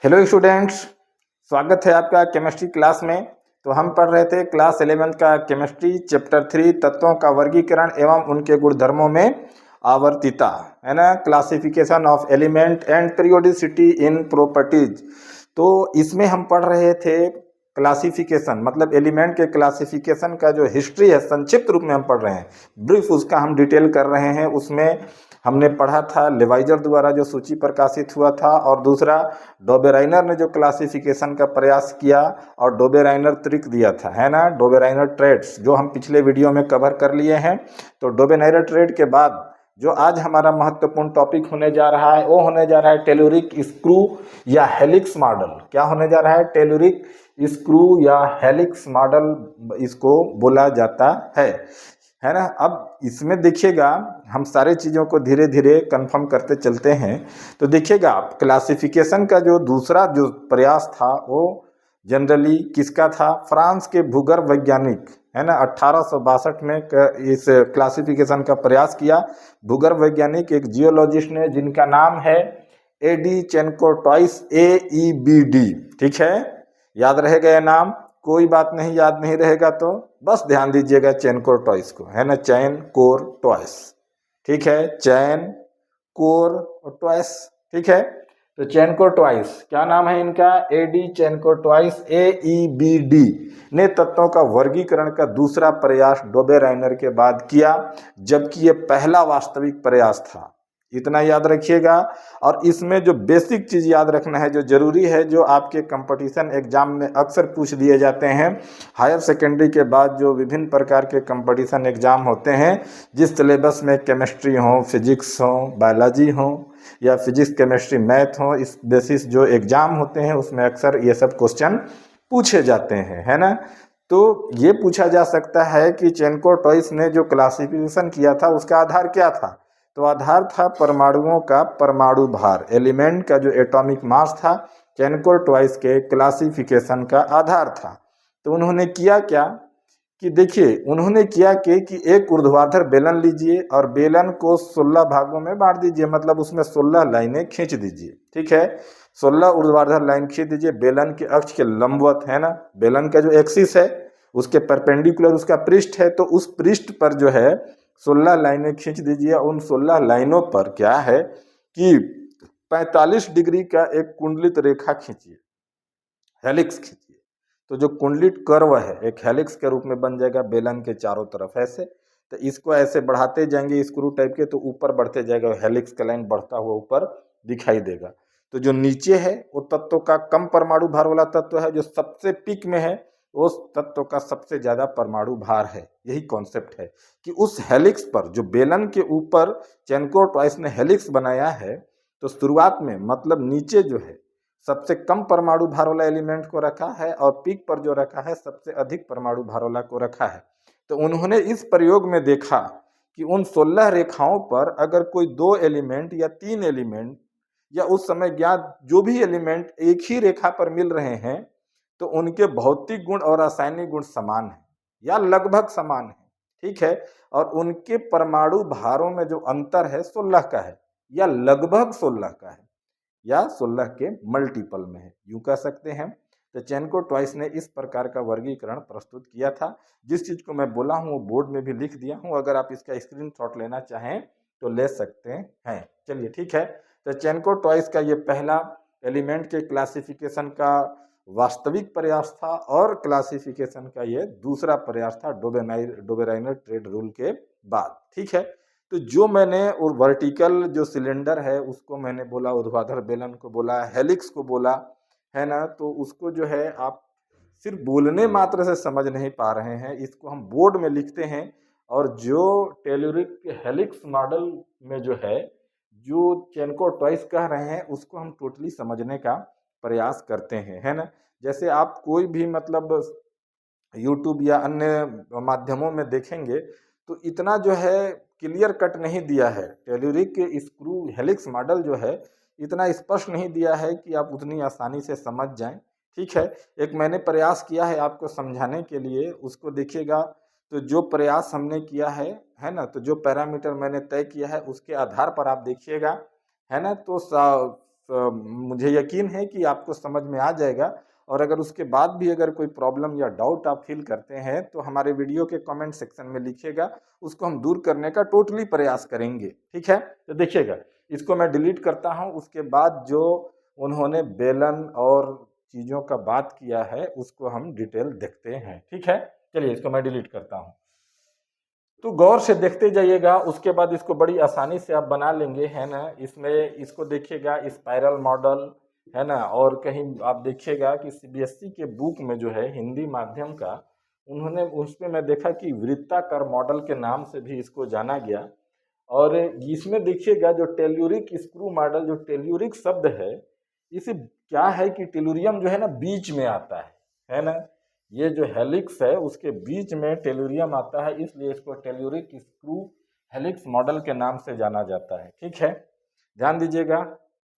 Hello students, स्वागत है आपका केमिस्ट्री क्लास में। तो हम पढ़ रहे थे क्लास 11th का केमिस्ट्री चैप्टर 3 तत्वों का वर्गीकरण एवं उनके गुणधर्मों में आवर्तिता, है ना। Classification of element and periodicity in properties. तो इसमें हम पढ़ रहे थे क्लासिफिकेशन, मतलब एलिमेंट के क्लासिफिकेशन का जो हिस्ट्री है संक्षिप्त रूप में हम पढ़ रहे हैं, ब्रीफ उसका हम डिटेल कर रहे हैं। उसमें हमने पढ़ा था लेवाइजर द्वारा जो सूची प्रकाशित हुआ था, और दूसरा डोबेराइनर ने जो क्लासिफिकेशन का प्रयास किया और डोबेराइनर ट्रिक दिया था, है ना, डोबेराइनर ट्रेड्स, जो हम पिछले वीडियो में कवर कर लिए हैं। तो डोबेराइनर ट्रेड के बाद जो आज हमारा महत्वपूर्ण टॉपिक होने जा रहा है वो होने जा रहा है टेलुरिक स्क्रू या हेलिक्स मॉडल। क्या होने जा रहा है? टेलुरिक स्क्रू या हेलिक्स मॉडल इसको बोला जाता है ना। अब इसमें देखिएगा, हम सारे चीज़ों को धीरे धीरे कंफर्म करते चलते हैं। तो देखिएगा आप, क्लासिफिकेशन का जो दूसरा जो प्रयास था वो जनरली किसका था? फ्रांस के भूगर्भ वैज्ञानिक, है ना, 1862 में इस क्लासिफिकेशन का प्रयास किया। भूगर्भ वैज्ञानिक एक जियोलॉजिस्ट ने, जिनका नाम है एडी चेनकोटॉइस, AEBD। ठीक है, याद रहेगा ये नाम? कोई बात नहीं, याद नहीं रहेगा तो बस ध्यान दीजिएगा चैन कोर टॉयस को, है ना, चैन कोर टॉयस। ठीक है, चैन कोर टॉयस। ठीक है, तो चैन कोर टॉयस, क्या नाम है इनका? एडी चैन कोर टॉयस, AEBD ने तत्वों का वर्गीकरण का दूसरा प्रयास डोबेराइनर के बाद किया, जबकि ये पहला वास्तविक प्रयास था। इतना याद रखिएगा। और इसमें जो बेसिक चीज़ याद रखना है, जो जरूरी है, जो आपके कंपटीशन एग्जाम में अक्सर पूछ दिए जाते हैं, हायर सेकेंडरी के बाद जो विभिन्न प्रकार के कंपटीशन एग्जाम होते हैं, जिस सिलेबस में केमिस्ट्री हो, फिजिक्स हो, बायोलॉजी हो, या फिजिक्स केमिस्ट्री मैथ हो, इस बेसिस जो एग्जाम होते हैं उसमें अक्सर ये सब क्वेश्चन पूछे जाते हैं, है ना। तो ये पूछा जा सकता है कि चेनको टॉयस ने जो क्लासिफिकेशन किया था उसका आधार क्या था? तो आधार था परमाणुओं का परमाणु भार, एलिमेंट का जो एटॉमिक मास था, चेनको टॉयस के क्लासिफिकेशन का आधार था। तो उन्होंने किया क्या कि देखिए, उन्होंने किया कि एक ऊर्ध्वाधर बेलन लीजिए और बेलन को 16 भागों में बांट दीजिए, मतलब उसमें 16 लाइनें खींच दीजिए। ठीक है, 16 ऊर्ध्वाधर लाइन खींच दीजिए बेलन के अक्ष के लंबवत, है ना। बेलन का जो एक्सिस है उसके परपेंडिकुलर उसका पृष्ठ है, तो उस पृष्ठ पर जो है 16 लाइनें खींच दीजिए। उन 16 लाइनों पर क्या है कि 45 डिग्री का एक कुंडलित रेखा खींचिए, हेलिक्स खींचिए। तो जो कुंडलित कर्व है एक हेलिक्स के रूप में बन जाएगा बेलन के चारों तरफ ऐसे। तो इसको ऐसे बढ़ाते जाएंगे स्क्रू टाइप के, तो ऊपर बढ़ते जाएगा, हेलिक्स का लाइन बढ़ता हुआ ऊपर दिखाई देगा। तो जो नीचे है वो तत्व का कम परमाणु भार वाला तत्व है, जो सबसे पीक में है उस तत्व का सबसे ज्यादा परमाणु भार है। यही कॉन्सेप्ट है कि उस हेलिक्स पर, जो बेलन के ऊपर चेनको टॉयस ने हेलिक्स बनाया है, तो शुरुआत में मतलब नीचे जो है सबसे कम परमाणु भार वाला एलिमेंट को रखा है, और पीक पर जो रखा है सबसे अधिक परमाणु भार वाला को रखा है। तो उन्होंने इस प्रयोग में देखा कि उन 16 रेखाओं पर अगर कोई 2 एलिमेंट या 3 एलिमेंट या उस समय ज्ञात जो भी एलिमेंट एक ही रेखा पर मिल रहे हैं, तो उनके भौतिक गुण और रासायनिक गुण समान है या लगभग समान है। ठीक है, और उनके परमाणु भारों में जो अंतर है 16 का है या लगभग 16 का है या 16 के मल्टीपल में है, यूं कह सकते हैं। तो चेनको टॉयस ने इस प्रकार का वर्गीकरण प्रस्तुत किया था। जिस चीज को मैं बोला हूं वो बोर्ड में भी लिख दिया हूं, अगर आप इसका स्क्रीनशॉट लेना चाहें तो ले सकते हैं। चलिए ठीक है, तो चेनको टॉयस का ये पहला एलिमेंट के क्लासिफिकेशन का वास्तविक प्रयास था, और क्लासिफिकेशन का ये दूसरा प्रयास था डोबेराइनर ट्रेड रूल के बाद। ठीक है, तो जो मैंने और वर्टिकल जो सिलेंडर है उसको मैंने बोला, ऊर्ध्वाधर बेलन को बोला, हेलिक्स को बोला, है ना। तो उसको जो है आप सिर्फ बोलने मात्र से समझ नहीं पा रहे हैं, इसको हम बोर्ड में लिखते हैं। और जो टेलुरिक हेलिक्स मॉडल में जो है, जो चेनको टॉयस कह रहे हैं, उसको हम टोटली समझने का प्रयास करते हैं, है ना। जैसे आप कोई भी मतलब यूट्यूब या अन्य माध्यमों में देखेंगे तो इतना जो है क्लियर कट नहीं दिया है, टेलुरिक के स्क्रू हेलिक्स मॉडल जो है इतना स्पष्ट नहीं दिया है कि आप उतनी आसानी से समझ जाएं। ठीक है, एक मैंने प्रयास किया है आपको समझाने के लिए, उसको देखिएगा। तो जो प्रयास हमने किया है ना, तो जो पैरामीटर मैंने तय किया है उसके आधार पर आप देखिएगा, है ना। तो मुझे यकीन है कि आपको समझ में आ जाएगा। और अगर उसके बाद भी अगर कोई प्रॉब्लम या डाउट आप फील करते हैं तो हमारे वीडियो के कमेंट सेक्शन में लिखिएगा, उसको हम दूर करने का टोटली प्रयास करेंगे। ठीक है, तो देखिएगा, इसको मैं डिलीट करता हूं। उसके बाद जो उन्होंने बेलन और चीज़ों का बात किया है उसको हम डिटेल देखते हैं। ठीक है, चलिए इसको मैं डिलीट करता हूं। तो गौर से देखते जाइएगा, उसके बाद इसको बड़ी आसानी से आप बना लेंगे, है ना। इसमें इसको देखिएगा स्पाइरल मॉडल, है ना। और कहीं आप देखिएगा कि सीबीएसई के बुक में जो है हिंदी माध्यम का, उन्होंने उसमें मैं देखा कि वृत्ताकार मॉडल के नाम से भी इसको जाना गया। और इसमें देखिएगा जो टेल्यूरिक स्क्रू मॉडल, जो टेल्यूरिक शब्द है, इसे क्या है कि टेलुरियम जो है ना बीच में आता है ना। ये जो हेलिक्स है उसके बीच में टेलुरियम आता है, इसलिए इसको टेल्यूरिक स्क्रू हेलिक्स मॉडल के नाम से जाना जाता है। ठीक है, ध्यान दीजिएगा,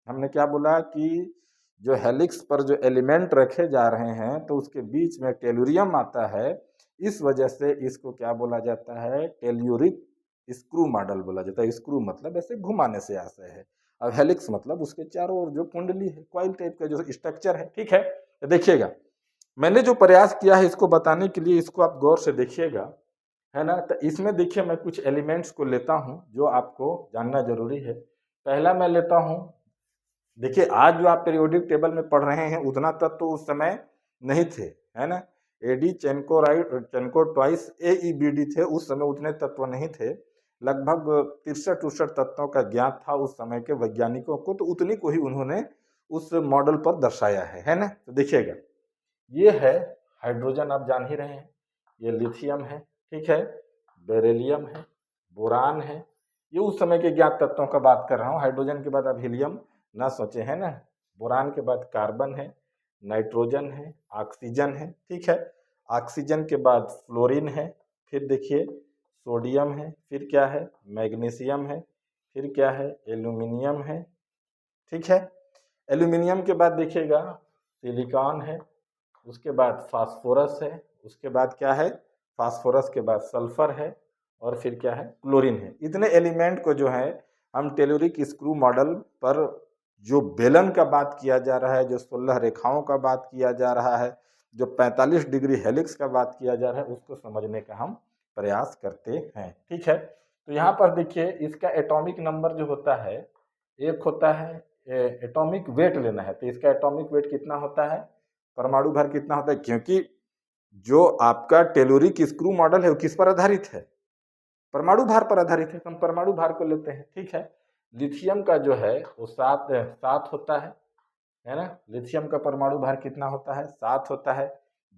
हमने क्या बोला कि जो हेलिक्स पर जो एलिमेंट रखे जा रहे हैं तो उसके बीच में टेलुरियम आता है, इस वजह से इसको क्या बोला जाता है, टेल्यूरिक स्क्रू मॉडल बोला जाता है। स्क्रू मतलब ऐसे घुमाने से आशय है, अब हेलिक्स मतलब उसके चारों ओर जो कुंडली है, कॉइल टाइप का जो स्ट्रक्चर है। ठीक है, तो देखिएगा मैंने जो प्रयास किया है इसको बताने के लिए, इसको आप गौर से देखिएगा, है ना। तो इसमें देखिए मैं कुछ एलिमेंट्स को लेता हूं जो आपको जानना जरूरी है। पहला मैं लेता हूं, देखिए आज जो आप पीरियोडिक टेबल में पढ़ रहे हैं उतना तत्व तो उस समय नहीं थे, है ना। एडी चेनको ट्वाइस AEBD थे, उस समय उतने तत्व नहीं थे। लगभग 63-64 तत्वों का ज्ञात था उस समय के वैज्ञानिकों को, तो उतनी को ही उन्होंने उस मॉडल पर दर्शाया है ना। तो देखिएगा, ये है हाइड्रोजन, आप जान ही रहे हैं, ये लिथियम है, ठीक है, बेरिलियम है, बोरान है। ये उस समय के ज्ञात तत्वों का बात कर रहा हूँ। हाइड्रोजन के बाद अब हीलियम ना सोचे, है ना। बोरान के बाद कार्बन है, नाइट्रोजन है, ऑक्सीजन है। ठीक है, ऑक्सीजन के बाद फ्लोरीन है, फिर देखिए सोडियम है, फिर क्या है, मैग्नीशियम है, फिर क्या है, एल्यूमिनियम है। ठीक है, एल्यूमिनियम के बाद देखिएगा सिलिकॉन है, उसके बाद फास्फोरस है, उसके बाद क्या है, फास्फोरस के बाद सल्फर है, और फिर क्या है, क्लोरीन है। इतने एलिमेंट को जो है हम टेलुरिक स्क्रू मॉडल पर जो बेलन का बात किया जा रहा है, जो 16 रेखाओं का बात किया जा रहा है, जो 45 डिग्री हेलिक्स का बात किया जा रहा है, उसको समझने का हम प्रयास करते हैं। ठीक है, तो यहाँ पर देखिए इसका एटॉमिक नंबर जो होता है, एक होता है एटॉमिक वेट लेना है, तो इसका एटॉमिक वेट कितना होता है, परमाणु भार कितना होता है, क्योंकि जो आपका टेलुरिक स्क्रू मॉडल है वो किस पर आधारित है, परमाणु भार पर आधारित है। तो हम परमाणु भार को लेते हैं। ठीक है, लिथियम का जो है वो 7 होता है ना। लिथियम का परमाणु भार कितना होता है, 7 होता है।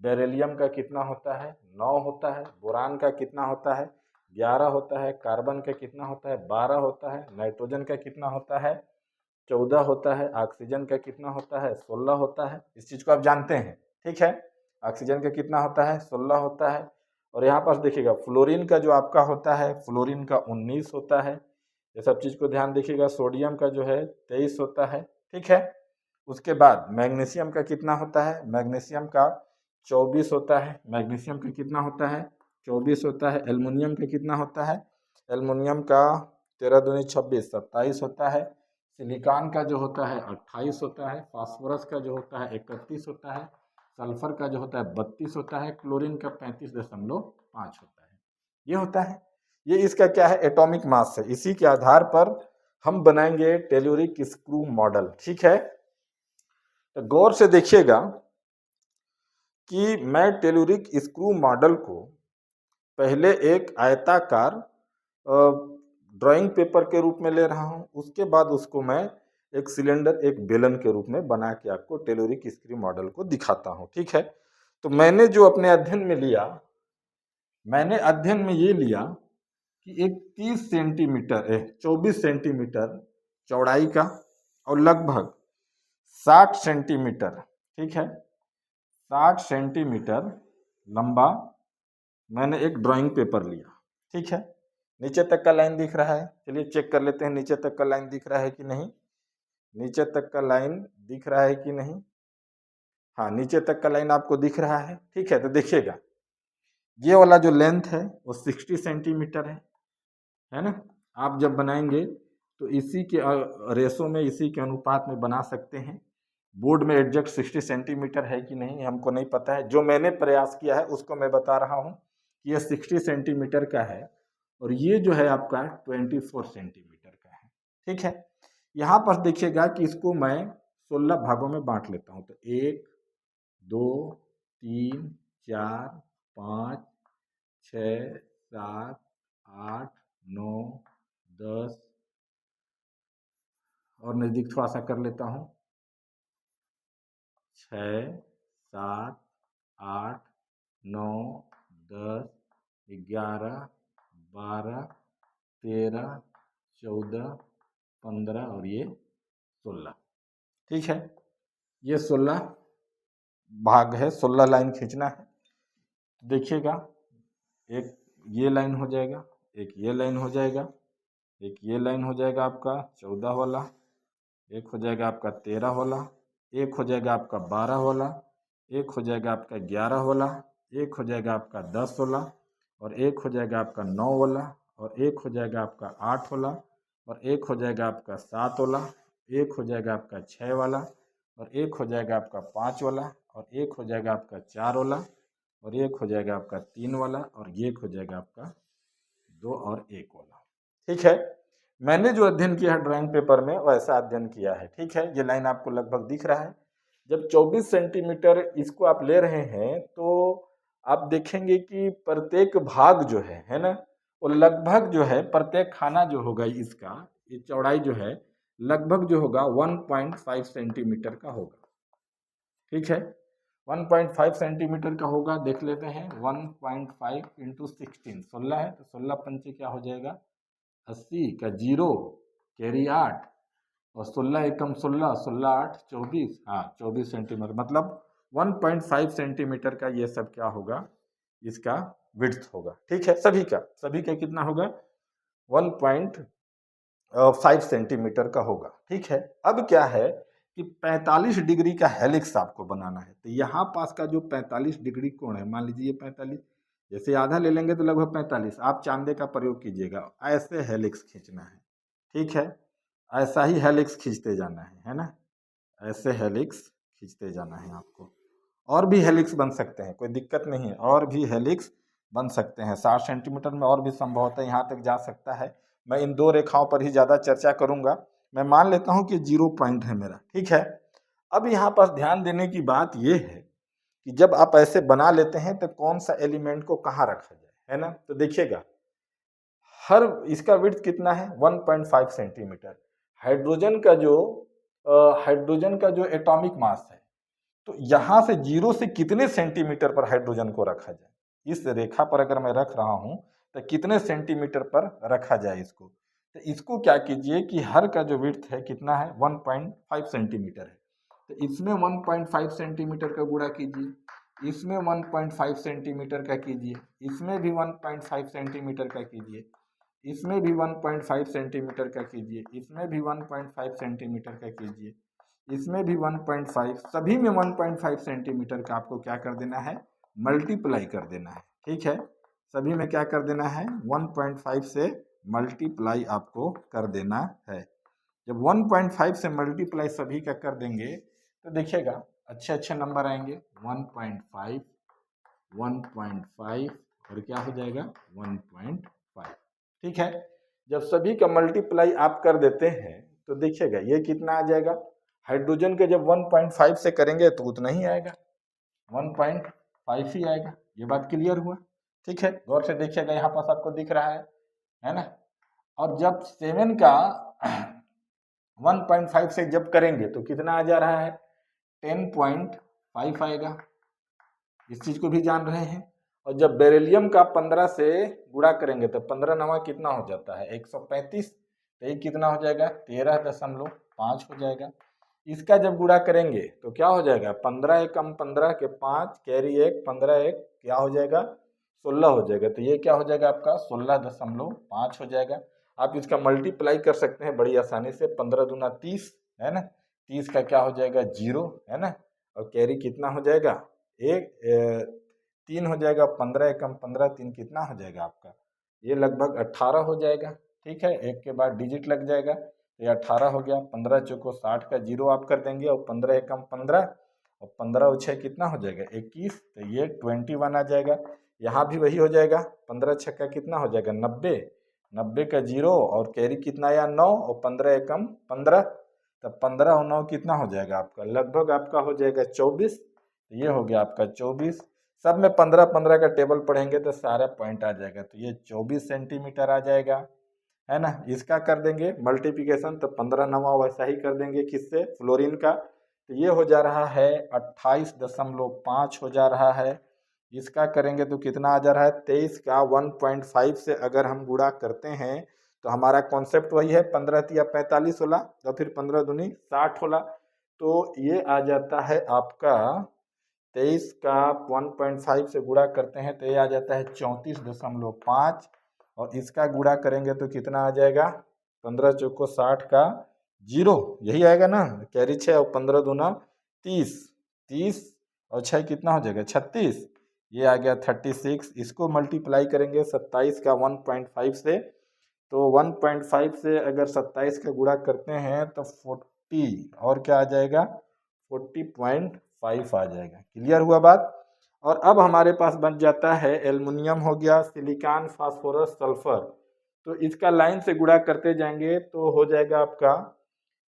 बेरिलियम का कितना होता है, 9 होता है। बोरान का कितना होता है, 11 होता है। कार्बन का कितना होता है, 12 होता है। नाइट्रोजन का कितना होता है, 14 होता है। ऑक्सीजन का कितना होता है, 16 होता है। इस चीज को आप जानते हैं। ठीक है, ऑक्सीजन का कितना होता है, 16 होता है। और यहाँ पर देखिएगा फ्लोरीन का जो आपका होता है, फ्लोरीन का 19 होता है। ये सब चीज को ध्यान देखिएगा। सोडियम का जो है 23 होता है। ठीक है, उसके बाद मैग्नीशियम का कितना होता है, मैग्नीशियम का 24 होता है। मैग्नीशियम का कितना होता है, 24 होता है। एल्युमिनियम का कितना होता है, एल्युमिनियम का 13 दूनी 26, 27 होता है। सिलिकॉन का जो होता है 28 होता है। फास्फोरस का जो होता है 31 होता है। सल्फर का जो होता है 32 होता है। क्लोरीन का 35.5 होता है। ये होता है, ये इसका क्या है, एटॉमिक मास है। इसी के आधार पर हम बनाएंगे टेलुरिक स्क्रू मॉडल। ठीक है, तो गौर से देखिएगा कि मैं टेलुरिक स्क्रू मॉडल को पहले एक आयताकार ड्राइंग पेपर के रूप में ले रहा हूं, उसके बाद उसको मैं एक सिलेंडर, एक बेलन के रूप में बना के आपको टेलुरिक स्क्रू मॉडल को दिखाता हूं। ठीक है, तो मैंने जो अपने अध्ययन में लिया, मैंने अध्ययन में ये लिया कि एक 30 सेंटीमीटर 24 सेंटीमीटर चौड़ाई का और लगभग 60 सेंटीमीटर, ठीक है, 60 सेंटीमीटर लंबा मैंने एक ड्राइंग पेपर लिया। ठीक है, नीचे तक का लाइन दिख रहा है, चलिए चेक कर लेते हैं नीचे तक का लाइन दिख रहा है कि नहीं। नीचे तक का लाइन दिख रहा है कि नहीं, हाँ नीचे तक का लाइन आपको दिख रहा है। ठीक है, तो देखिएगा ये वाला जो लेंथ है वो 60 सेंटीमीटर है ना। आप जब बनाएंगे तो इसी के रेशो में, इसी के अनुपात में बना सकते हैं। बोर्ड में एग्जैक्ट 60 सेंटीमीटर है कि नहीं हमको नहीं पता है, जो मैंने प्रयास किया है उसको मैं बता रहा हूँ कि यह 60 सेंटीमीटर का है और ये जो है आपका 24 सेंटीमीटर का है। ठीक है, यहाँ पर देखिएगा कि इसको मैं 16 भागों में बांट लेता हूँ। तो 1 2 3 4 5 6 7 8 9 10 और नज़दीक थोड़ा सा कर लेता हूँ, 6 7 8 9 10 11 12 13 14 15 और ये 16। ठीक है, ये 16 भाग है, 16 लाइन खींचना है। देखिएगा, एक ये लाइन हो जाएगा, एक ये लाइन हो जाएगा, एक ये लाइन हो जाएगा आपका 14 वाला, एक हो जाएगा आपका 13 वाला, एक हो जाएगा आपका 12 वाला, एक हो जाएगा आपका 11 वाला, एक हो जाएगा आपका 10 वाला और एक हो जाएगा आपका 9 वाला और एक हो जाएगा आपका 8 वाला और एक हो जाएगा आपका 7 वाला, एक हो जाएगा आपका 6 वाला और एक हो जाएगा आपका 5 वाला और एक हो जाएगा आपका 4 वाला और एक हो जाएगा आपका 3 वाला और एक हो जाएगा आपका 2 और 1 वाला। ठीक है, मैंने जो अध्ययन किया है ड्राइंग पेपर में वैसा अध्ययन किया है। ठीक है, ये लाइन आपको लगभग दिख रहा है। जब 24 सेंटीमीटर इसको आप ले रहे हैं तो आप देखेंगे कि प्रत्येक भाग जो है ना, वो लगभग जो है प्रत्येक खाना जो होगा इसका, ये चौड़ाई जो है लगभग जो होगा 1.5 सेंटीमीटर का होगा। ठीक है, 1.5 सेंटीमीटर का होगा। देख लेते हैं, 1.5 इंटू 16, 16 है तो 16 पंचे क्या हो जाएगा 80 का 0 कैरी 8 और 16 एकम 16, 16 8 24, हाँ 24 सेंटीमीटर, मतलब 1.5 सेंटीमीटर का ये सब क्या होगा, इसका विड्थ होगा। ठीक है, सभी का कितना होगा 1.5 सेंटीमीटर का होगा। ठीक है, अब क्या है कि 45 डिग्री का हेलिक्स आपको बनाना है। तो यहाँ पास का जो 45 डिग्री कोण है, मान लीजिए 45, जैसे आधा ले लेंगे तो लगभग 45, आप चांदे का प्रयोग कीजिएगा, ऐसे हेलिक्स खींचना है। ठीक है, ऐसा ही हेलिक्स खींचते जाना है ना, ऐसे हेलिक्स खींचते जाना है आपको। और भी हेलिक्स बन सकते हैं, कोई दिक्कत नहीं है, और भी हेलिक्स बन सकते हैं। 60 सेंटीमीटर में और भी संभवतः यहाँ तक जा सकता है। मैं इन दो रेखाओं पर ही ज़्यादा चर्चा करूँगा। मैं मान लेता हूँ कि 0 पॉइंट है मेरा। ठीक है, अब यहाँ पर ध्यान देने की बात यह है कि जब आप ऐसे बना लेते हैं तो कौन सा एलिमेंट को कहाँ रखा जाए, है ना। तो देखिएगा, हर इसका विड्थ कितना है 1.5 सेंटीमीटर। हाइड्रोजन का जो एटॉमिक मास है, तो यहाँ से 0 से कितने सेंटीमीटर पर हाइड्रोजन को रखा जाए, इस रेखा पर अगर मैं रख रहा हूँ तो कितने सेंटीमीटर पर रखा जाए इसको। तो इसको क्या कीजिए कि हर का जो विड्थ है कितना है 1.5 सेंटीमीटर है, तो इसमें 1.5 सेंटीमीटर का गुणा कीजिए, इसमें 1.5 सेंटीमीटर का कीजिए, इसमें भी 1.5 सेंटीमीटर का कीजिए, इसमें भी 1.5 सेंटीमीटर का कीजिए, इसमें भी 1.5 सेंटीमीटर का कीजिए, इसमें भी 1.5, सभी में 1.5 सेंटीमीटर का आपको क्या कर देना है, मल्टीप्लाई कर देना है। ठीक है, सभी में क्या कर देना है 1.5 से मल्टीप्लाई आपको कर देना है। जब 1.5 से मल्टीप्लाई सभी का कर देंगे तो देखिएगा अच्छे अच्छे नंबर आएंगे, 1.5, 1.5 और क्या हो जाएगा 1.5। ठीक है, जब सभी का मल्टीप्लाई आप कर देते हैं तो देखिएगा ये कितना आ जाएगा, हाइड्रोजन के जब 1.5 से करेंगे तो उतना ही आएगा, 1.5 ही आएगा। ये बात क्लियर हुआ। ठीक है, गौर से देखिएगा, यहाँ पास आपको दिख रहा है ना। और जब 7 का 1.5 से जब करेंगे तो कितना आ जा रहा है 10.5 आएगा, इस चीज को भी जान रहे हैं। और जब बेरिलियम का 15 से गुणा करेंगे तो 15 नवा कितना हो जाता है 135, तो ये कितना हो जाएगा 13.5 हो जाएगा। इसका जब गुणा करेंगे तो क्या हो जाएगा 15 एकम 15 के 5 कैरी 1, 15 1 क्या हो जाएगा 16 हो जाएगा। तो ये क्या हो जाएगा आपका 16.5 हो जाएगा। आप इसका मल्टीप्लाई कर सकते हैं बड़ी आसानी से, 15 दूना 30 है ना, 30 का क्या हो जाएगा 0 है ना, और कैरी कितना हो जाएगा 3 हो जाएगा, 15 एकम 15 3 कितना हो जाएगा आपका, ये लगभग 18 हो जाएगा। ठीक है, एक के बाद डिजिट लग जाएगा, तो ये 18 हो गया। 15 चौको 60 का जीरो आप कर देंगे, और 15 एकम 15, और 15 और 6 कितना हो जाएगा 21, तो ये 21 आ जाएगा। यहाँ भी वही हो जाएगा, 15 छक्का कितना हो जाएगा 90, 90 का जीरो और कैरी कितना आया 9, और 15 एकम 15, तब 15 और 9 कितना हो जाएगा आपका, लगभग आपका हो जाएगा 24। ये हो गया आपका 24। सब में 15 15 का टेबल पढ़ेंगे तो सारा पॉइंट आ जाएगा, तो ये 24 सेंटीमीटर आ जाएगा, है ना। इसका कर देंगे मल्टीप्लिकेशन, तो 15 नवा वैसा ही कर देंगे, किससे, फ्लोरीन का, तो ये हो जा रहा है 28.5 हो जा रहा है। इसका करेंगे तो कितना आ जा रहा है, 23 का 1.5 से अगर हम गुणा करते हैं तो हमारा कॉन्सेप्ट वही है, 15 तिया 45 होला, तो फिर 15 दूनी 60 होला, तो ये आ जाता है आपका 23 का 1.5 से गुणा करते हैं तो ये आ जाता है 34.5, और इसका गुणा करेंगे तो कितना आ जाएगा, 15 चौको 60 का जीरो, यही आएगा ना, कैरी 6 और 15 दूना 30, 30 और 6 कितना हो जाएगा 36, ये आ गया 36। इसको मल्टीप्लाई करेंगे 27 का 1.5 से, तो 1.5 से अगर 27 का गुणा करते हैं तो 40, और क्या आ जाएगा 40.5 आ जाएगा। क्लियर हुआ बात। और अब हमारे पास बन जाता है एल्युमिनियम हो गया, सिलिकॉन, फास्फोरस, सल्फर, तो इसका लाइन से गुणा करते जाएंगे तो हो जाएगा आपका,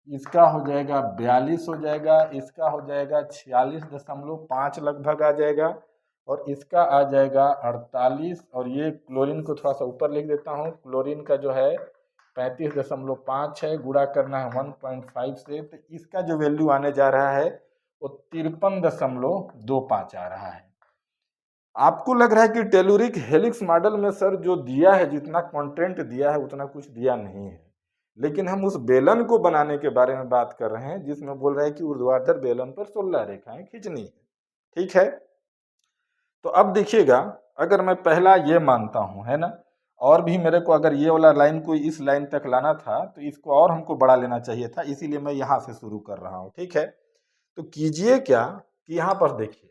इसका हो जाएगा 42 हो जाएगा, इसका हो जाएगा 46.5 लगभग आ जाएगा, और इसका आ जाएगा 48, और ये क्लोरीन को थोड़ा सा ऊपर लिख देता हूँ, क्लोरीन का जो है 35.5 है, गुणा करना है 1.5 से, तो इसका जो वैल्यू आने जा रहा है वो 53.25 आ रहा है। आपको लग रहा है कि टेलुरिक हेलिक्स मॉडल में सर जो दिया है, जितना कंटेंट दिया है उतना कुछ दिया नहीं है, लेकिन हम उस बेलन को बनाने के बारे में बात कर रहे हैं जिसमें बोल रहे हैं कि ऊर्ध्वाधर बेलन पर 16 रेखाएं खींचनी है। ठीक है, तो अब देखिएगा, अगर मैं पहला ये मानता हूं, है ना, और भी मेरे को अगर ये वाला लाइन को इस लाइन तक लाना था तो इसको और हमको बढ़ा लेना चाहिए था, इसीलिए मैं यहां से शुरू कर रहा हूं। ठीक है, तो कीजिए क्या कि यहां पर देखिए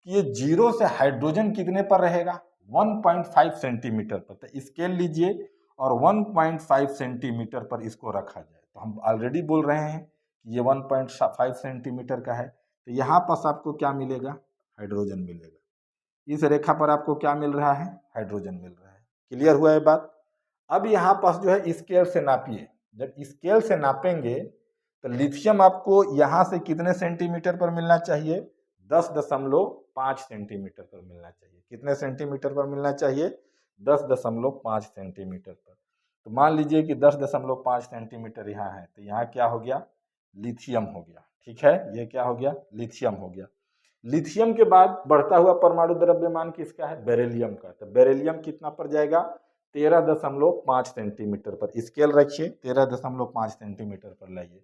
कि ये जीरो से हाइड्रोजन कितने पर रहेगा, 1.5 सेंटीमीटर पर, तो स्केल लीजिए और 1.5 सेंटीमीटर पर इसको रखा जाए, तो हम ऑलरेडी बोल रहे हैं कि ये 1.5 सेंटीमीटर का है, तो यहाँ पर आपको क्या मिलेगा, हाइड्रोजन मिलेगा। इस रेखा पर आपको क्या मिल रहा है, हाइड्रोजन मिल रहा है। क्लियर हुआ है बात। अब यहाँ पास जो है स्केल से नापिए, जब स्केल से नापेंगे तो लिथियम आपको यहाँ से कितने सेंटीमीटर पर मिलना चाहिए, 10.5 सेंटीमीटर पर मिलना चाहिए। कितने सेंटीमीटर पर मिलना चाहिए, 10.5 सेंटीमीटर पर। तो मान लीजिए कि 10.5 सेंटीमीटर यहाँ है, तो यहाँ क्या हो गया, लिथियम हो गया। ठीक है, ये क्या हो गया, लिथियम हो गया। लिथियम के बाद बढ़ता हुआ परमाणु द्रव्यमान किसका है, बेरिलियम का, तो बेरिलियम कितना पर जाएगा, 13.5 सेंटीमीटर पर। स्केल रखिए, 13.5 सेंटीमीटर पर लाइए,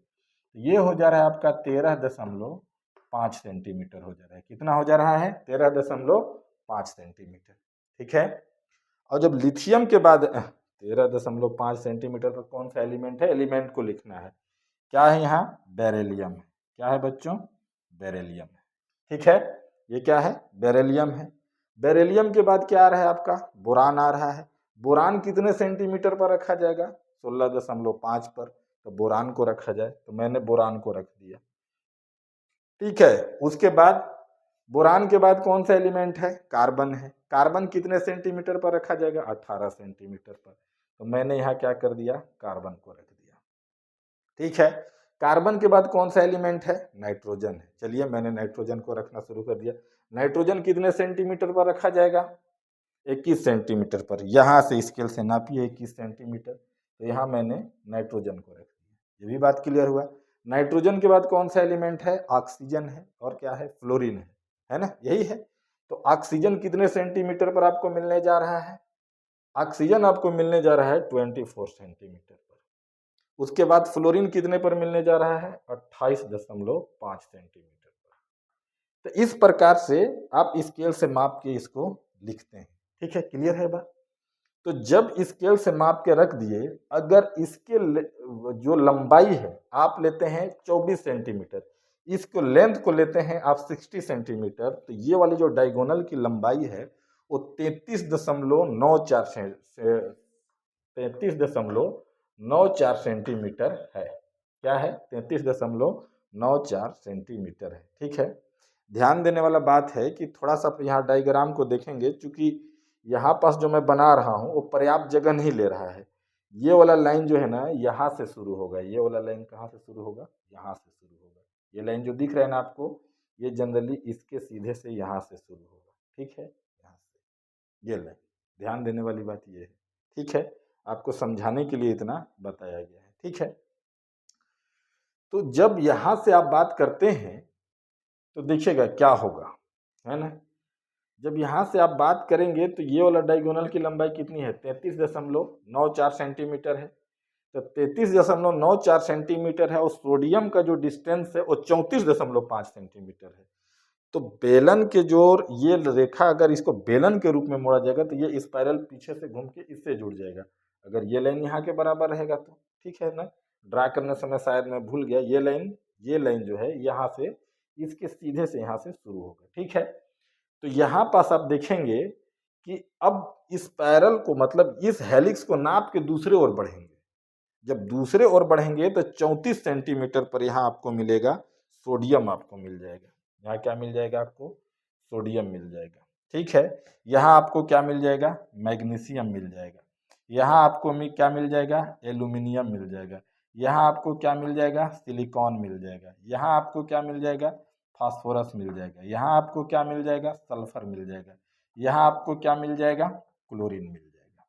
ये हो जा रहा है आपका 13.5 सेंटीमीटर हो जा रहा है। कितना हो जा रहा है, 13.5 सेंटीमीटर। ठीक है, और जब लिथियम के बाद 13.5 सेंटीमीटर पर कौन सा एलिमेंट है, एलिमेंट को लिखना है, क्या है यहाँ, बेरिलियम है। क्या है बच्चों, बेरिलियम है। ठीक है, ये क्या है, बेरिलियम है। बेरिलियम के बाद क्या आ रहा है आपका, बोरान आ रहा है। बोरान कितने सेंटीमीटर पर रखा जाएगा, 16.5 पर, तो बोरान को रखा जाए, तो मैंने बोरान को रख दिया। ठीक है, उसके बाद बोरान के बाद कौन सा एलिमेंट है, कार्बन है। कार्बन कितने सेंटीमीटर पर रखा जाएगा, 18 सेंटीमीटर पर, तो मैंने यहाँ क्या कर दिया, कार्बन को रख दिया। ठीक है, कार्बन के बाद कौन सा एलिमेंट है, नाइट्रोजन है। चलिए मैंने नाइट्रोजन को रखना शुरू कर दिया। नाइट्रोजन कितने सेंटीमीटर पर रखा जाएगा, 21 सेंटीमीटर पर। यहाँ से स्केल से नापिए 21 सेंटीमीटर, तो यहाँ मैंने नाइट्रोजन को रख दिया। ये भी बात क्लियर हुआ। नाइट्रोजन के बाद कौन सा एलिमेंट है, ऑक्सीजन है, और क्या है, फ्लोरीन है ना, यही है। तो ऑक्सीजन कितने सेंटीमीटर पर आपको मिलने जा रहा है, ऑक्सीजन आपको मिलने जा रहा है 24 सेंटीमीटर पर। उसके बाद फ्लोरीन कितने पर मिलने जा रहा है, 28.5 सेंटीमीटर पर। तो इस प्रकार से आप स्केल से माप के इसको लिखते हैं। ठीक है, क्लियर है बात। तो जब स्केल से माप के रख दिए, अगर इसके जो लंबाई है आप लेते हैं 24 सेंटीमीटर, इसको लेंथ को लेते हैं आप 60 सेंटीमीटर, तो ये वाली जो डायगोनल की लंबाई है वो 33.94 33.94 सेंटीमीटर है। क्या है? 33.94 सेंटीमीटर है। ठीक है, ध्यान देने वाला बात है कि थोड़ा सा यहाँ डायग्राम को देखेंगे, चूंकि यहाँ पास जो मैं बना रहा हूँ वो पर्याप्त जगह नहीं ले रहा है। ये वाला लाइन जो है ना यहाँ से शुरू होगा, ये वाला लाइन कहाँ से शुरू होगा? यहाँ से शुरू होगा। ये लाइन जो दिख रहा है ना आपको, ये जनरली इसके सीधे से यहाँ से शुरू होगा। ठीक है, यहाँ से ये लाइन, ध्यान देने वाली बात ये है। ठीक है, आपको समझाने के लिए इतना बताया गया है। ठीक है, तो जब यहाँ से आप बात करते हैं तो देखिएगा क्या होगा, है ना। जब यहाँ से आप बात करेंगे तो ये वाला डायगोनल की लंबाई कितनी है? 33.94 सेंटीमीटर है। तो 33.94 सेंटीमीटर है और सोडियम का जो डिस्टेंस है वो 34.5 सेंटीमीटर है। तो बेलन के जोर, ये रेखा अगर इसको बेलन के रूप में मोड़ा जाएगा तो ये स्पाइरल पीछे से घूम के इससे जुड़ जाएगा, अगर ये लाइन यहाँ के बराबर रहेगा तो। ठीक है ना, ड्रा करने समय शायद मैं भूल गया, ये लाइन जो है यहाँ से इसके सीधे से यहाँ से शुरू होगा। ठीक है, तो यहाँ पास आप देखेंगे कि अब इस पैरल को, मतलब इस हेलिक्स को नाप के दूसरे ओर बढ़ेंगे। जब दूसरे ओर बढ़ेंगे तो 34 सेंटीमीटर पर यहाँ आपको मिलेगा सोडियम, आपको मिल जाएगा। यहाँ क्या मिल जाएगा? आपको सोडियम मिल जाएगा। ठीक है, यहाँ आपको क्या मिल जाएगा? मैग्नीशियम मिल जाएगा। यहाँ आपको क्या मिल जाएगा? एल्यूमिनियम मिल जाएगा। यहाँ आपको क्या मिल जाएगा? सिलिकॉन मिल जाएगा। यहाँ आपको क्या मिल जाएगा? फास्फोरस मिल जाएगा। यहाँ आपको क्या मिल जाएगा? सल्फर मिल जाएगा। यहाँ आपको क्या मिल जाएगा? क्लोरीन मिल जाएगा।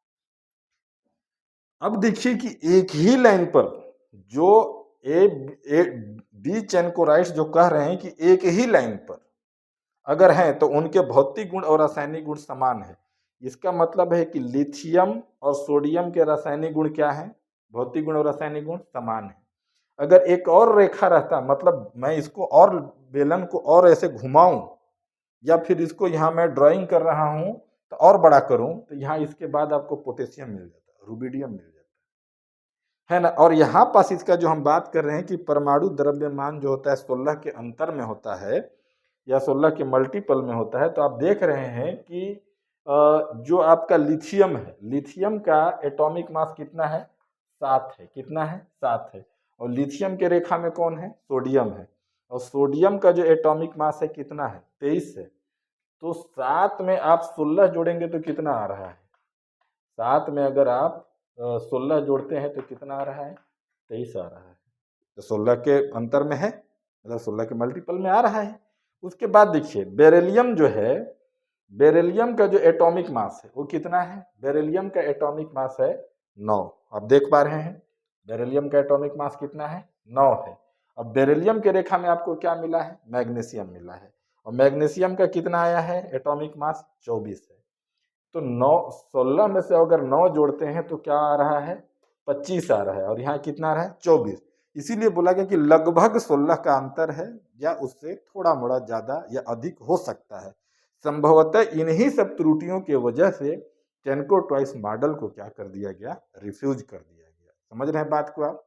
अब देखिए कि एक ही लाइन पर जो डी चैनकोराइट्स जो कह रहे हैं कि एक ही लाइन पर अगर हैं तो उनके भौतिक गुण और रासायनिक गुण समान है। इसका मतलब है कि लिथियम और सोडियम के रासायनिक गुण क्या है? भौतिक गुण और रासायनिक गुण समान है। अगर एक और रेखा रहता, मतलब मैं इसको और बेलन को और ऐसे घुमाऊं, या फिर इसको यहाँ मैं ड्राइंग कर रहा हूं तो और बड़ा करूं, तो यहाँ इसके बाद आपको पोटेशियम मिल जाता, रुबिडियम मिल जाता है ना। और यहाँ पास इसका जो हम बात कर रहे हैं कि परमाणु द्रव्यमान जो होता है 16 के अंतर में होता है या 16 के मल्टीपल में होता है। तो आप देख रहे हैं कि जो आपका लिथियम है, लिथियम का एटॉमिक मास कितना है? 7 है। कितना है? 7 है। और लिथियम के रेखा में कौन है? सोडियम है। और सोडियम का जो एटॉमिक मास है कितना है? 23 है। तो 7 में आप 16 जोड़ेंगे तो कितना आ रहा है? 7 में अगर आप 16 जोड़ते हैं तो कितना आ रहा है? 23 आ रहा है। तो 16 के अंतर में है, मतलब 16 के मल्टीपल में आ रहा है। उसके बाद देखिए बेरिलियम जो है, बेरिलियम का जो एटॉमिक मास है वो कितना है? बेरिलियम का एटॉमिक मास है 9। आप देख पा रहे हैं बेरिलियम का एटॉमिक मास कितना है? 9 है। अब बेरिलियम के रेखा में आपको क्या मिला है? मैग्नीशियम मिला है। और मैग्नीशियम का कितना आया है एटॉमिक मास? 24 है। तो 9 16 में से अगर 9 जोड़ते हैं तो क्या आ रहा है? 25 आ रहा है। और यहाँ कितना आ रहा है? 24। इसीलिए बोला गया कि लगभग 16 का अंतर है, या उससे थोड़ा मोड़ा ज्यादा या अधिक हो सकता है। संभवतः इन्हीं सब त्रुटियों की वजह से चेनको ट्वाइस मॉडल को क्या कर दिया गया? रिफ्यूज कर दिया गया। समझ रहे हैं बात को आप?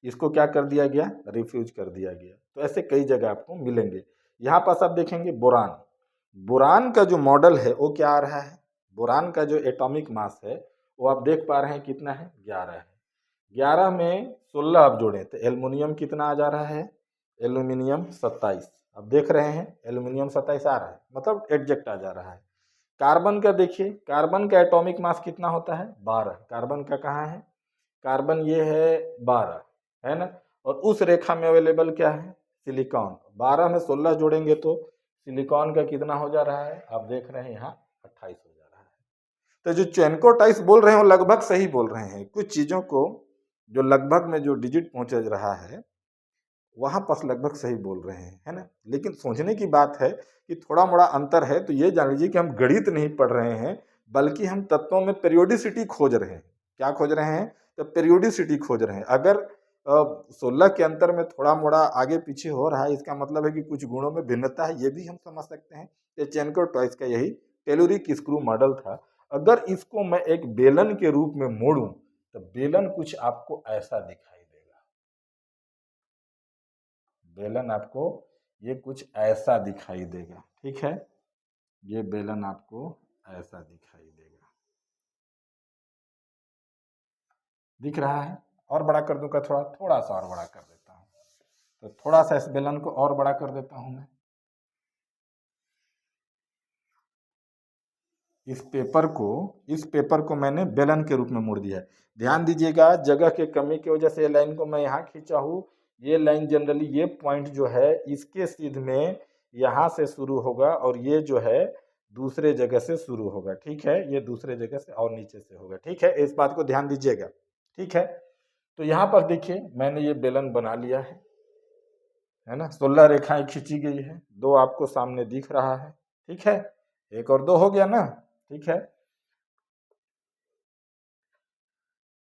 इसको क्या कर दिया गया? रिफ्यूज कर दिया गया। तो ऐसे कई जगह आपको मिलेंगे। यहाँ पास आप देखेंगे बोरान, बोरान का जो मॉडल है वो क्या आ रहा है? बोरान का जो एटॉमिक मास है वो आप देख पा रहे हैं कितना है? 11 है। 11 में 16 आप जोड़ें तो एल्युमिनियम कितना आ जा रहा है? एल्यूमिनियम 27। अब देख रहे हैं एल्यूमिनियम 27 आ रहा है, मतलब एडजेक्ट आ जा रहा है। कार्बन का देखिए, कार्बन का एटॉमिक मास कितना होता है? 12। कार्बन का कहाँ है? कार्बन ये है 12, है ना। और उस रेखा में अवेलेबल क्या है? सिलिकॉन। 12 में 16 जोड़ेंगे तो सिलिकॉन का कितना हो जा रहा है? आप देख रहे हैं यहाँ 28 हो जा रहा है। तो जो चेनको टाइस बोल रहे हैं वो लगभग सही बोल रहे हैं। कुछ चीजों को जो लगभग में जो डिजिट पहुंच रहा है वहां पास लगभग सही बोल रहे हैं, है ना। लेकिन सोचने की बात है कि थोड़ा मोड़ा अंतर है, तो ये जान लीजिए कि हम गणित नहीं पढ़ रहे हैं, बल्कि हम तत्वों में पेरियोडिसिटी खोज रहे हैं। क्या खोज रहे हैं? तो पेरियोडिसिटी खोज रहे हैं। अगर 16 के अंतर में थोड़ा मोड़ा आगे पीछे हो रहा है, इसका मतलब है कि कुछ गुणों में भिन्नता है, ये भी हम समझ सकते हैं। ये चेनको ट्वाइस का यही टेलुरिक स्क्रू मॉडल था। अगर इसको मैं एक बेलन के रूप में मोड़ूं तो बेलन कुछ आपको ऐसा दिखाई देगा। बेलन आपको ये कुछ ऐसा दिखाई देगा। ठीक है, ये बेलन आपको ऐसा दिखाई देगा। दिख रहा है? और बड़ा कर दूंगा, थोड़ा थोड़ा सा और बड़ा कर देता हूँ। तो थोड़ा सा इस बेलन को और बड़ा कर देता हूँ मैं। इस पेपर को मैंने बेलन के रूप में मोड़ दिया है। ध्यान दीजिएगा, जगह के कमी की वजह से ये लाइन को मैं यहाँ खींचा हूँ। ये लाइन जनरली ये पॉइंट जो है इसके सीध में यहाँ से शुरू होगा और ये जो है दूसरे जगह से शुरू होगा। ठीक है, ये दूसरे जगह से और नीचे से होगा। ठीक है, इस बात को ध्यान दीजिएगा। ठीक है, तो यहाँ पर देखिए मैंने ये बेलन बना लिया है ना। 16 रेखाएं खींची गई है, 2 आपको सामने दिख रहा है। ठीक है, 1 और 2 हो गया ना। ठीक है,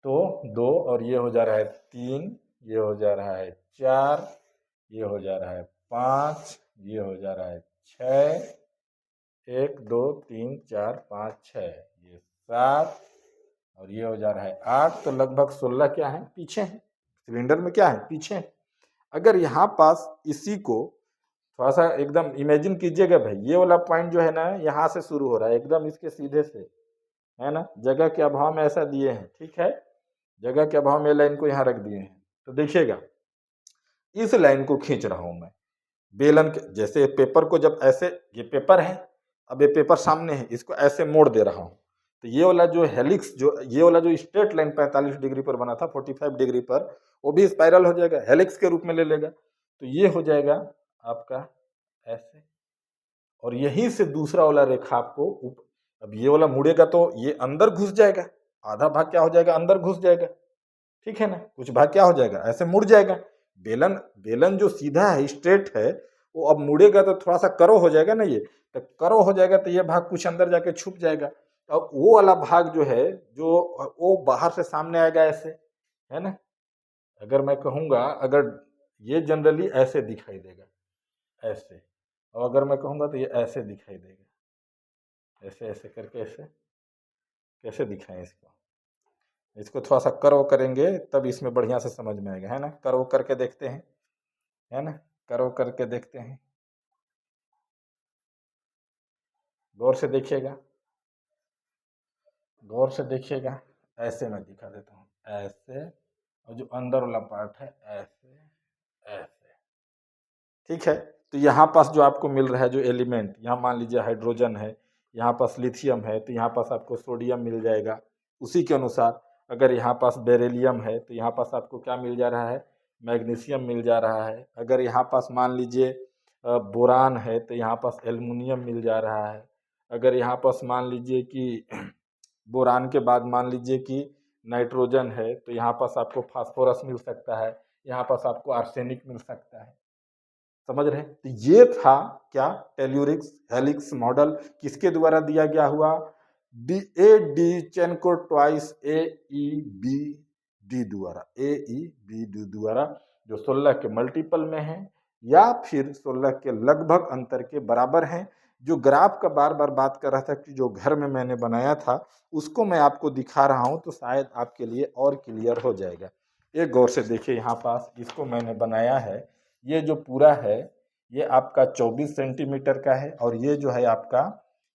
तो 2 और ये हो जा रहा है 3, ये हो जा रहा है 4, ये हो जा रहा है 5, ये हो जा रहा है 6, 1 2 3 4 5 6, ये 7 और ये हो जा रहा है 8। तो लगभग 16 क्या है पीछे है, सिलेंडर में क्या है पीछे है। अगर यहाँ पास इसी को थोड़ा सा एकदम इमेजिन कीजिएगा भाई, ये वाला पॉइंट जो है ना यहाँ से शुरू हो रहा है एकदम इसके सीधे से, है ना। जगह के अभाव में ऐसा दिए हैं। ठीक है, जगह के अभाव में लाइन को यहाँ रख दिए हैं। तो देखिएगा इस लाइन को खींच रहा हूं मैं बेलन के जैसे। पेपर को जब ऐसे, ये पेपर है, अब ये पेपर सामने है, इसको ऐसे मोड़ दे रहा हूं तो ये वाला जो हेलिक्स, जो ये वाला जो स्ट्रेट लाइन 45 डिग्री पर बना था 45 डिग्री पर, वो भी स्पाइरल हो जाएगा, हेलिक्स के रूप में ले लेगा। तो ये हो जाएगा आपका ऐसे, और यहीं से दूसरा वाला रेखा आपको अब ये वाला मुड़ेगा तो ये अंदर घुस जाएगा, आधा भाग क्या हो जाएगा अंदर घुस जाएगा। ठीक है ना, कुछ भाग क्या हो जाएगा ऐसे मुड़ जाएगा। बेलन बेलन जो सीधा है स्ट्रेट है, वो अब मुड़ेगा तो थोड़ा सा करो हो जाएगा ना, ये तो करो हो जाएगा तो ये भाग कुछ अंदर जाके छुप जाएगा। अब वो वाला भाग जो है जो वो बाहर से सामने आएगा ऐसे, है ना। अगर मैं कहूँगा, अगर ये जनरली ऐसे दिखाई देगा ऐसे, और अगर मैं कहूँगा तो ये ऐसे दिखाई देगा, ऐसे ऐसे करके ऐसे। कैसे दिखाएं इसको, इसको थोड़ा सा कर्व करेंगे तब इसमें बढ़िया से समझ में आएगा, है ना। कर्व करके देखते हैं, है ना, कर्व करके देखते हैं। गौर से देखिएगा, गौर से देखिएगा। ऐसे मैं दिखा देता हूँ, ऐसे, और जो अंदर वाला पार्ट है ऐसे ऐसे। ठीक है, तो यहाँ पास जो आपको मिल रहा है जो एलिमेंट, यहाँ मान लीजिए हाइड्रोजन है, यहाँ पास लिथियम है, तो यहाँ पास आपको सोडियम मिल जाएगा उसी के अनुसार। अगर यहाँ पास बेरिलियम है तो यहाँ पास आपको क्या मिल जा रहा है, मैग्नीशियम मिल जा रहा है। अगर यहाँ पास मान लीजिए बोरान है तो यहाँ पास एल्युमिनियम मिल जा रहा है। अगर यहाँ पास मान लीजिए कि बोरान के बाद मान लीजिए कि नाइट्रोजन है तो यहाँ पास आपको फास्फोरस मिल सकता है, यहाँ पास आपको आर्सेनिक मिल सकता है। समझ रहे हैं, तो ये था क्या टेल्यूरिक्स हेलिक्स मॉडल, किसके द्वारा दिया गया हुआ, डी चेनको ट्वाइस ए ई बी डी द्वारा, द्वारा, जो 16 के मल्टीपल में है या फिर 16 के लगभग अंतर के बराबर हैं। जो ग्राफ का बार बार बात कर रहा था कि जो घर में मैंने बनाया था उसको मैं आपको दिखा रहा हूं तो शायद आपके लिए और क्लियर हो जाएगा। एक गौर से देखिए, यहाँ पास इसको मैंने बनाया है, ये जो पूरा है ये आपका 24 सेंटीमीटर का है और ये जो है आपका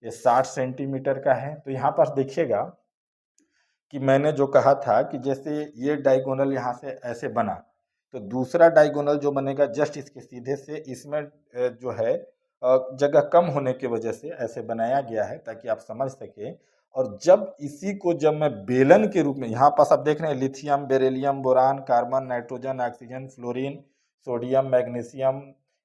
ये 60 सेंटीमीटर का है। तो यहाँ पर देखिएगा कि मैंने जो कहा था कि जैसे ये डायगोनल यहाँ से ऐसे बना तो दूसरा डायगोनल जो बनेगा जस्ट इसके सीधे से, इसमें जो है जगह कम होने की वजह से ऐसे बनाया गया है ताकि आप समझ सके। और जब इसी को जब मैं बेलन के रूप में, यहाँ पास आप देख रहे हैं lithium, beryllium, boron, carbon, nitrogen, oxygen, fluorine, sodium, magnesium,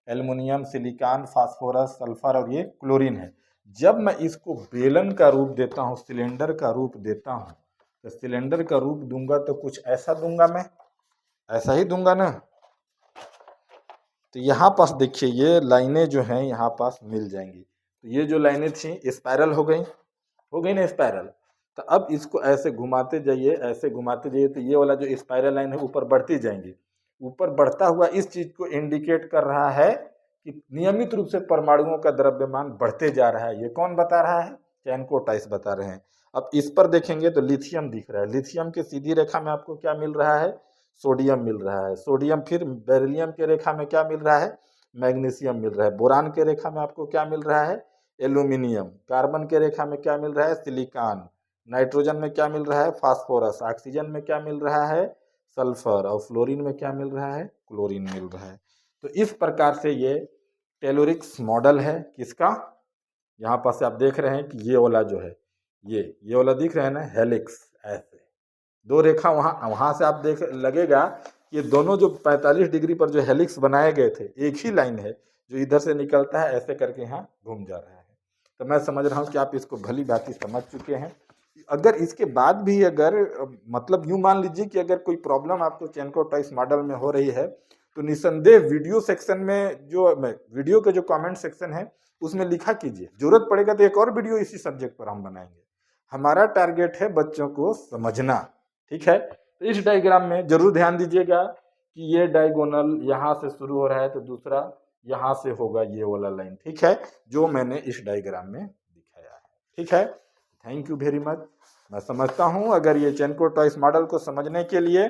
aluminium, silicon, phosphorus, sulphur और ये क्लोरीन है। जब मैं इसको बेलन का रूप देता हूँ, सिलेंडर का रूप देता हूँ, तो सिलेंडर का रूप दूंगा तो कुछ ऐसा दूंगा, मैं ऐसा ही दूंगा ना। तो यहाँ पास देखिए ये लाइनें जो हैं यहाँ पास मिल जाएंगी। तो ये जो लाइनें थी स्पाइरल हो गई ना स्पाइरल। तो अब इसको ऐसे घुमाते जाइए, ऐसे घुमाते जाइए तो ये वाला जो स्पाइरल लाइन है ऊपर बढ़ती जाएंगी। ऊपर बढ़ता हुआ इस चीज को इंडिकेट कर रहा है कि नियमित रूप से परमाणुओं का द्रव्यमान बढ़ते जा रहा है। ये कौन बता रहा है, चैनको टाइस बता रहे हैं। अब इस पर देखेंगे तो लिथियम दिख रहा है, लिथियम के सीधी रेखा में आपको क्या मिल रहा है, सोडियम मिल रहा है। सोडियम फिर बेरिलियम के रेखा में क्या मिल रहा है, मैग्नीशियम मिल रहा है। बोरान के रेखा में आपको क्या मिल रहा है, एल्यूमिनियम। कार्बन के रेखा में क्या मिल रहा है, सिलिकॉन। नाइट्रोजन में क्या मिल रहा है, फास्फोरस, ऑक्सीजन में क्या मिल रहा है, सल्फर, और फ्लोरीन में क्या मिल रहा है, क्लोरीन मिल रहा है। तो इस प्रकार से ये टेलोरिक्स मॉडल है किसका, यहाँ पर से आप देख रहे हैं कि ये वाला जो है, ये वाला दिख रहा है ना, हेलिक्स, ऐसे दो रेखा वहाँ वहाँ से आप देख लगेगा ये दोनों जो 45 डिग्री पर जो हेलिक्स बनाए गए थे, एक ही लाइन है जो इधर से निकलता है ऐसे करके यहाँ घूम जा रहा है। तो मैं समझ रहा हूँ कि आप इसको भली भांति समझ चुके हैं। अगर इसके बाद भी अगर मतलब यूं मान लीजिए कि अगर कोई प्रॉब्लम आपको चेनकोट टॉइस मॉडल में हो रही है तो निसंदेह वीडियो सेक्शन में जो वीडियो के जो कमेंट सेक्शन है उसमें लिखा कीजिए, जरूरत पड़ेगा तो एक और वीडियो इसी सब्जेक्ट पर हम बनाएंगे। हमारा टारगेट है बच्चों को समझना, ठीक है। तो इस डायग्राम में जरूर ध्यान दीजिएगा कि ये डायगोनल यहाँ से शुरू हो रहा है तो दूसरा यहाँ से होगा ये वाला लाइन, ठीक है, जो मैंने इस डायग्राम में दिखाया है, ठीक है। Thank you very much. मैं समझता हूँ अगर ये चेनकोट टॉइस मॉडल को समझने के लिए,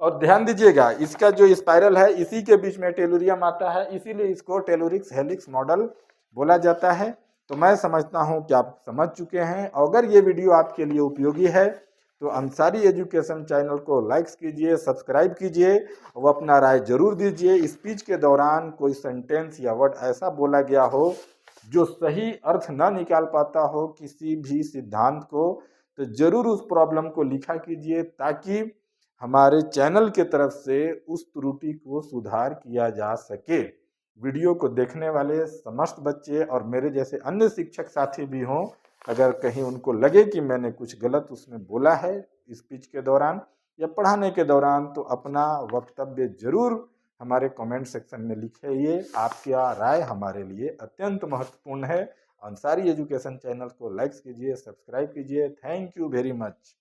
और ध्यान दीजिएगा इसका जो स्पाइरल है इसी के बीच में टेलुरियम आता है, इसीलिए इसको टेलुरिक्स हेलिक्स मॉडल बोला जाता है। तो मैं समझता हूँ कि आप समझ चुके हैं। अगर ये वीडियो आपके लिए उपयोगी है तो अंसारी एजुकेशन चैनल को लाइक्स कीजिए, सब्सक्राइब कीजिए, वो अपना राय जरूर दीजिए। स्पीच के दौरान कोई सेंटेंस या वर्ड ऐसा बोला गया हो जो सही अर्थ न निकाल पाता हो किसी भी सिद्धांत को, तो जरूर उस प्रॉब्लम को लिखा कीजिए ताकि हमारे चैनल के तरफ से उस त्रुटि को सुधार किया जा सके। वीडियो को देखने वाले समस्त बच्चे और मेरे जैसे अन्य शिक्षक साथी भी हों, अगर कहीं उनको लगे कि मैंने कुछ गलत उसमें बोला है स्पीच के दौरान या पढ़ाने के दौरान, तो अपना वक्तव्य जरूर हमारे कमेंट सेक्शन में लिखिए। आपका राय हमारे लिए अत्यंत महत्वपूर्ण है। अंसारी एजुकेशन चैनल को लाइक कीजिए, सब्सक्राइब कीजिए। Thank you very much.